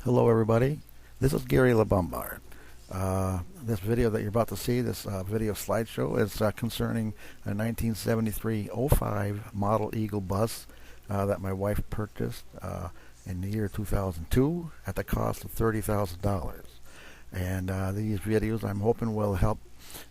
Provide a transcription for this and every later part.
Hello everybody, this is Gary LeBombard. This video that you're about to see, this video slideshow, is concerning a 1973-05 Model Eagle bus that my wife purchased in the year 2002 at the cost of $30,000. And these videos I'm hoping will help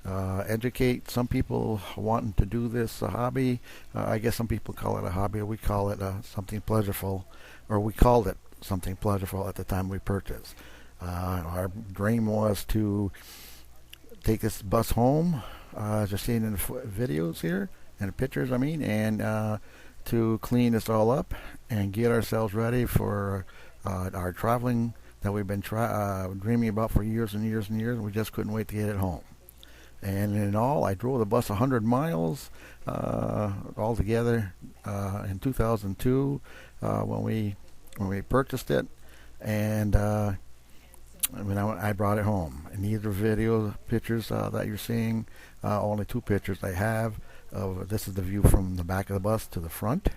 educate some people wanting to do this hobby. I guess some people call it a hobby, we call it something pleasurable, or we called it something pleasurable at the time we purchased. Our dream was to take this bus home, as you're seeing in the videos here, and the pictures and to clean this all up and get ourselves ready for our traveling that we've been dreaming about for years and years and years, and we just couldn't wait to get it home. And in all, I drove the bus 100 miles altogether in 2002 when we purchased it, and when I brought it home. And these are pictures that you're seeing. Only two pictures I have. This is the view from the back of the bus to the front,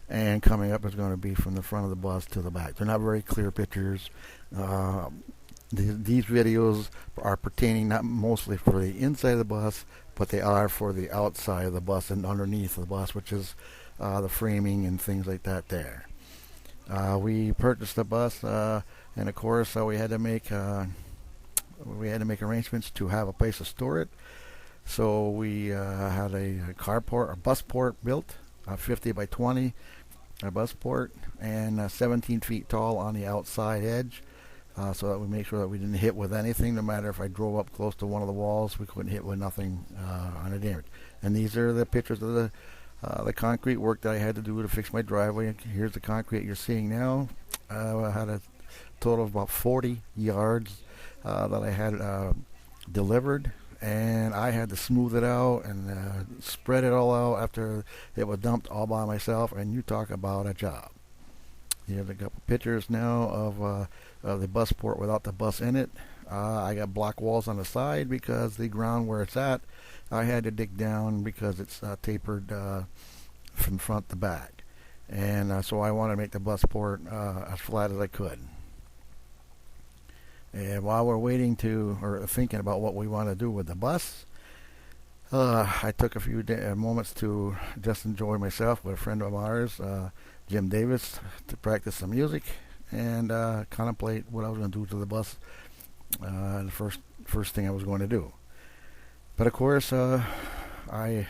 and coming up is going to be from the front of the bus to the back. They're not very clear pictures. These videos are pertaining not mostly for the inside of the bus, but they are for the outside of the bus and underneath the bus, which is the framing and things like that there. We purchased the bus, and of course we had to make arrangements to have a place to store it. So we had a bus port built, 50 by 20, a bus port, and 17 feet tall on the outside edge, so that we make sure that we didn't hit with anything. No matter if I drove up close to one of the walls, we couldn't hit with nothing on the damage. And these are the pictures of the concrete work that I had to do to fix my driveway. Here's the concrete you're seeing now. I had a total of about 40 yards that I had delivered, and I had to smooth it out and spread it all out after it was dumped all by myself. And you talk about a job. Here's a couple pictures now of the bus port without the bus in it. I got block walls on the side because the ground where it's at, I had to dig down because it's tapered from front to back. And so I wanted to make the bus port as flat as I could. And while we're waiting or thinking about what we want to do with the bus, I took a few moments to just enjoy myself with a friend of ours, Jim Davis, to practice some music and contemplate what I was going to do to the bus. The first thing I was going to do. But of course, after I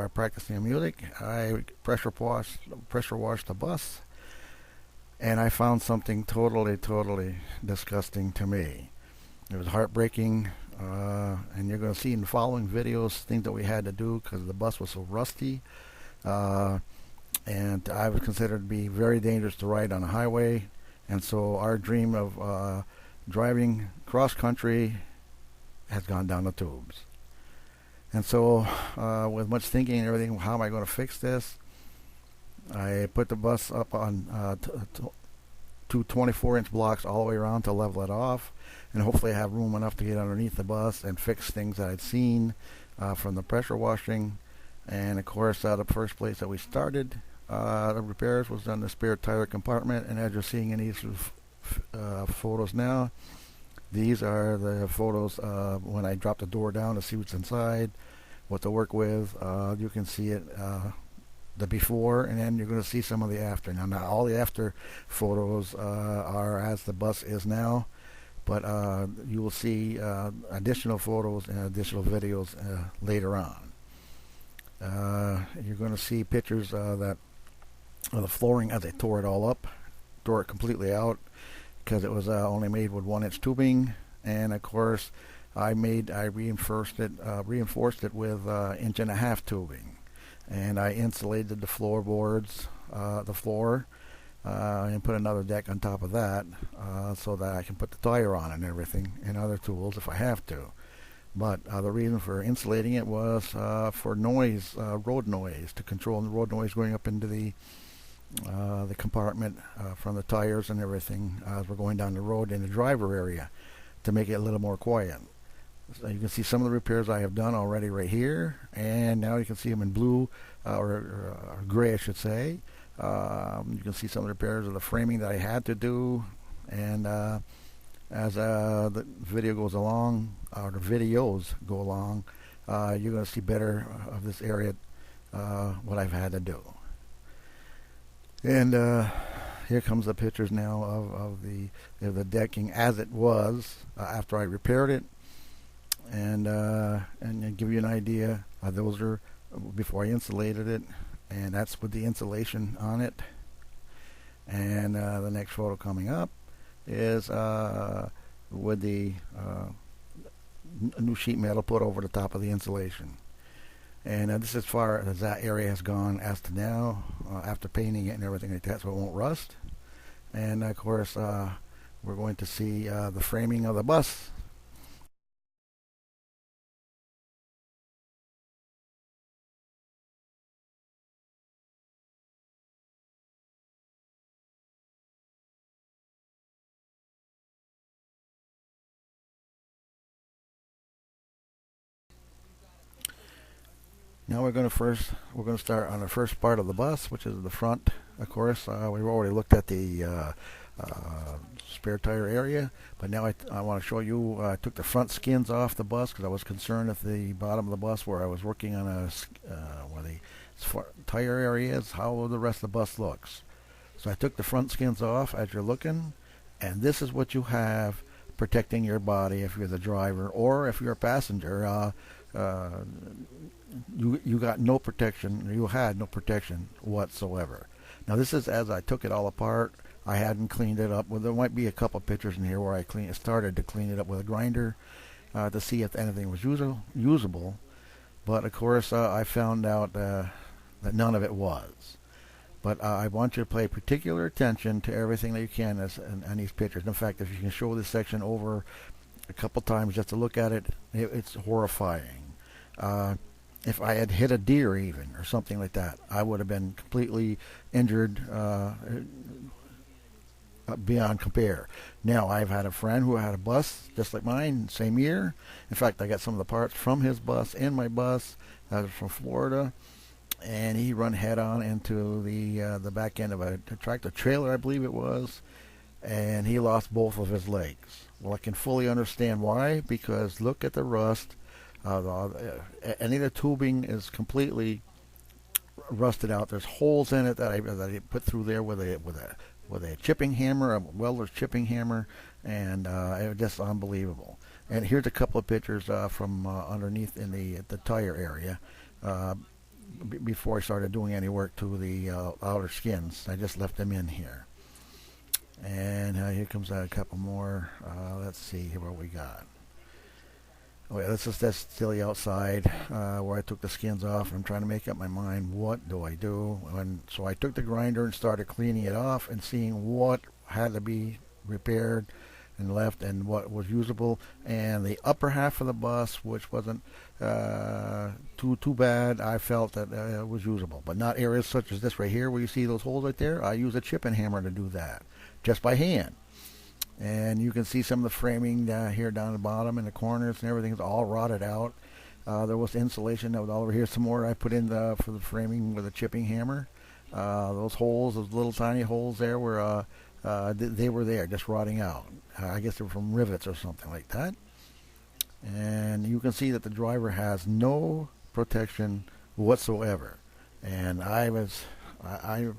practicing music, I pressure washed the bus, and I found something totally disgusting to me. It was heartbreaking, and you're going to see in the following videos things that we had to do because the bus was so rusty, and I was considered to be very dangerous to ride on a highway. And so our dream of driving cross country has gone down the tubes. And so with much thinking and everything, how am I going to fix this? I put the bus up on two 24-inch blocks all the way around to level it off, and hopefully I have room enough to get underneath the bus and fix things that I'd seen from the pressure washing. And of course, the first place that we started the repairs was on the spare tire compartment. And as you're seeing in these photos now, these are the photos when I dropped the door down to see what's inside, what to work with. You can see it, the before, and then you're going to see some of the after. Now not all the after photos are as the bus is now, but you will see additional photos and additional videos later on. You're going to see pictures of the flooring as I tore it completely out, because it was only made with 1-inch tubing. And of course I reinforced it with 1.5-inch tubing, and I insulated the floorboards, the floor, and put another deck on top of that, so that I can put the tire on and everything, and other tools if I have to. But the reason for insulating it was for noise, road noise, to control the road noise going up into the compartment from the tires and everything as we're going down the road in the driver area, to make it a little more quiet. So you can see some of the repairs I have done already right here, and now you can see them in blue, or gray I should say. You can see some of the repairs of the framing that I had to do, And as the video goes along, or the videos go along, you're going to see better of this area, what I've had to do. And here comes the pictures now of the decking as it was after I repaired it, and to give you an idea, those are before I insulated it, and that's with the insulation on it. And the next photo coming up is with the new sheet metal put over the top of the insulation. And this is as far as that area has gone as to now, after painting it and everything like that, so it won't rust. And of course, we're going to see the framing of the bus. Now we're going to start on the first part of the bus, which is the front. Of course, we've already looked at the spare tire area, but now I want to show you. I took the front skins off the bus because I was concerned at the bottom of the bus where I was working on where the tire area is, how the rest of the bus looks. So I took the front skins off as you're looking, and this is what you have protecting your body if you're the driver, or if you're a passenger. You got no protection. You had no protection whatsoever. Now this is as I took it all apart. I hadn't cleaned it up. Well, there might be a couple pictures in here where I started to clean it up with a grinder to see if anything was usable. But of course, I found out that none of it was. But I want you to pay particular attention to everything that you can in these pictures. In fact, if you can show this section over a couple times just to look at it, it's horrifying. If I had hit a deer even or something like that, I would have been completely injured beyond compare. Now, I've had a friend who had a bus just like mine, same year. In fact, I got some of the parts from his bus in my bus. That was from Florida. And he run head on into the back end of a tractor trailer, I believe it was. And he lost both of his legs. Well, I can fully understand why, because look at the rust. Any of the tubing is completely rusted out. There's holes in it that I put through there with a chipping hammer, a welder's chipping hammer, and it was just unbelievable. And here's a couple of pictures from underneath in the tire area before I started doing any work to the outer skins. I just left them in here. And here comes a couple more. Let's see here what we got. Oh yeah, this is that silly outside where I took the skins off. I'm trying to make up my mind. What do I do? And so I took the grinder and started cleaning it off and seeing what had to be repaired and left and what was usable. And the upper half of the bus, which wasn't too bad, I felt that it was usable. But not areas such as this right here where you see those holes right there. I use a chipping hammer to do that just by hand. And you can see some of the framing here down the bottom and the corners and everything is all rotted out. There was insulation that was all over here. Some more I put in for the framing with a chipping hammer. Those holes, those little tiny holes there, were they were there, just rotting out. I guess they were from rivets or something like that. And you can see that the driver has no protection whatsoever. And I was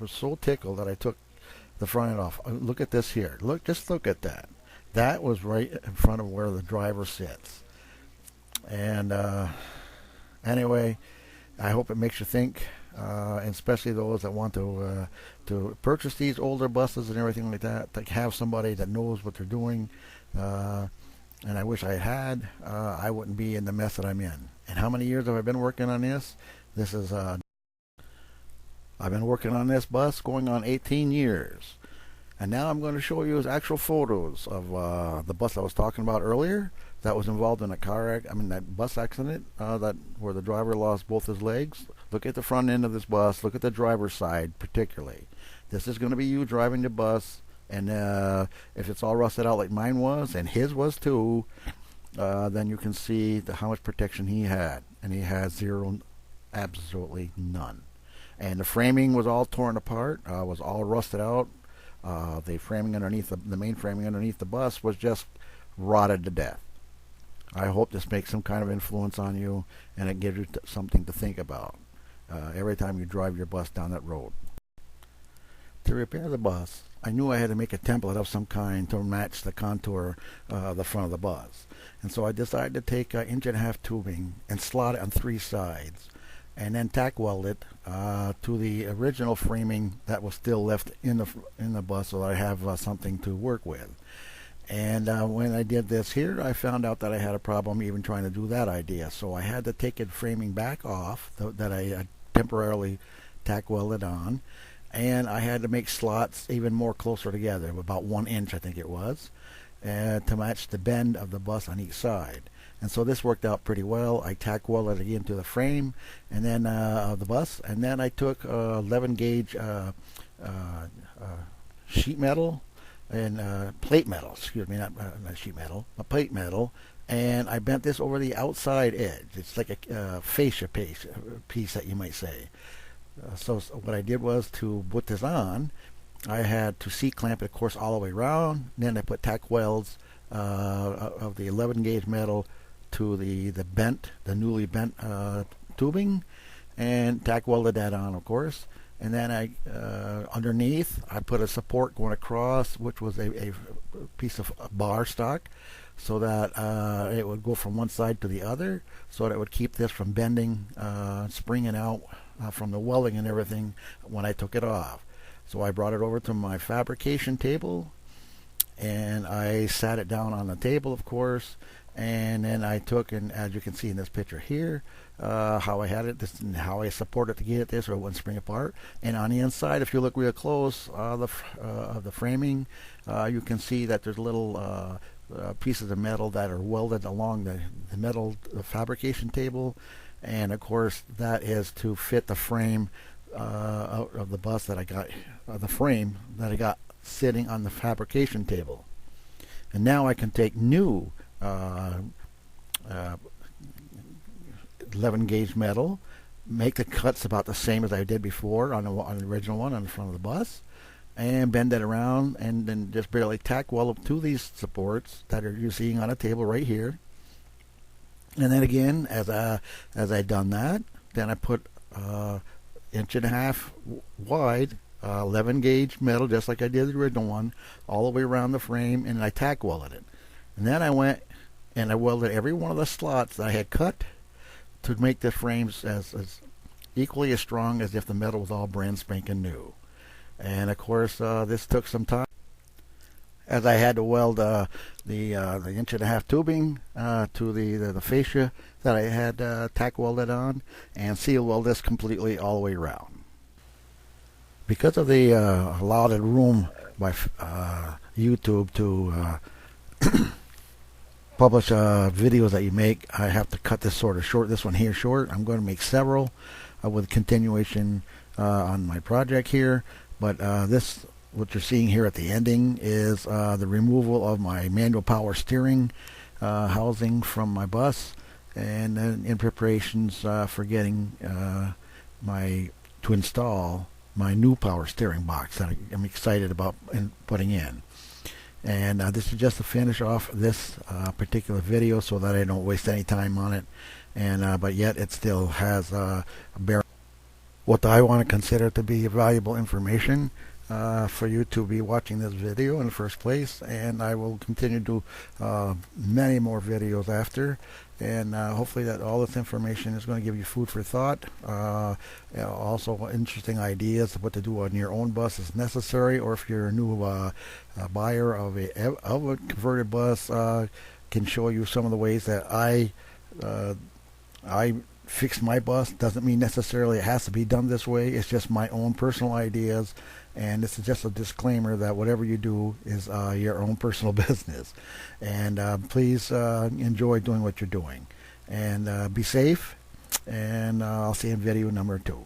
so tickled that I took the front end off. Look at this here. Just look at that. That was right in front of where the driver sits. And anyway, I hope it makes you think, and especially those that want to purchase these older buses and everything like that. To have somebody that knows what they're doing. And I wish I had. I wouldn't be in the mess that I'm in. And how many years have I been working on this? This is I've been working on this bus going on 18 years. And now I'm going to show you actual photos of the bus I was talking about earlier that was involved in that bus accident where the driver lost both his legs. Look at the front end of this bus. Look at the driver's side particularly. This is going to be you driving the bus, and if it's all rusted out like mine was, and his was too, then you can see how much protection he had. And he has zero, absolutely none. And the framing was all torn apart, was all rusted out. The framing underneath the main framing underneath the bus was just rotted to death. I hope this makes some kind of influence on you, and it gives you something to think about every time you drive your bus down that road. To repair the bus, I knew I had to make a template of some kind to match the contour of the front of the bus. And so I decided to take 1.5-inch tubing and slot it on 3 sides, and then tack weld it to the original framing that was still left in the bus, so that I have something to work with. And when I did this here, I found out that I had a problem even trying to do that idea. So I had to take it framing back off that I temporarily tack welded on, and I had to make slots even more closer together, about 1 inch I think it was, to match the bend of the bus on each side. And so this worked out pretty well. I tack welded it into the frame and then of the bus, and then I took 11 gauge sheet metal and plate metal, excuse me, not sheet metal, but plate metal, and I bent this over the outside edge. It's like a fascia piece that you might say. So what I did was, to put this on, I had to C-clamp it, of course, all the way around. Then I put tack welds of the 11 gauge metal to the newly bent tubing, and tack welded that on, of course. And then I underneath I put a support going across, which was a piece of bar stock, so that it would go from one side to the other, so that it would keep this from bending, springing out from the welding and everything when I took it off. So I brought it over to my fabrication table, and I sat it down on the table, of course, and then I took, and as you can see in this picture here, how I had it, this, and how I supported to get it there so it wouldn't spring apart. And on the inside, if you look real close of the framing, you can see that there's little pieces of metal that are welded along the fabrication table, and of course that is to fit the frame of the bus that I got, the frame that I got sitting on the fabrication table. And now I can take new 11 gauge metal, make the cuts about the same as I did before on the original one on the front of the bus, and bend it around, and then just barely tack weld to these supports that you're seeing on a table right here. And then again, as I done that, then I put 1.5 inch wide 11 gauge metal, just like I did the original one, all the way around the frame, and I tack welded it. And then I went and I welded every one of the slots that I had cut to make the frames as equally as strong as if the metal was all brand spanking new. And of course, this took some time, as I had to weld the 1.5 inch tubing to the fascia that I had tack welded on, and seal weld this completely all the way around. Because of the allotted room by YouTube to publish videos that you make, I have to cut this sort of short. This one here short. I'm going to make several with continuation on my project here. But this, what you're seeing here at the ending, is the removal of my manual power steering housing from my bus, and then in preparations for getting to install my new power steering box that I'm excited about putting in. And this is just to finish off this particular video, so that I don't waste any time on it, and but yet it still has what I want to consider to be valuable information for you to be watching this video in the first place. And I will continue to do many more videos after, and hopefully that all this information is going to give you food for thought, also interesting ideas of what to do on your own bus as necessary, or if you're a new buyer of a converted bus, can show you some of the ways that I fixed my bus. Doesn't mean necessarily it has to be done this way. It's just my own personal ideas, and this is just a disclaimer that whatever you do is your own personal business. And please enjoy doing what you're doing, and be safe, and I'll see you in video number 2.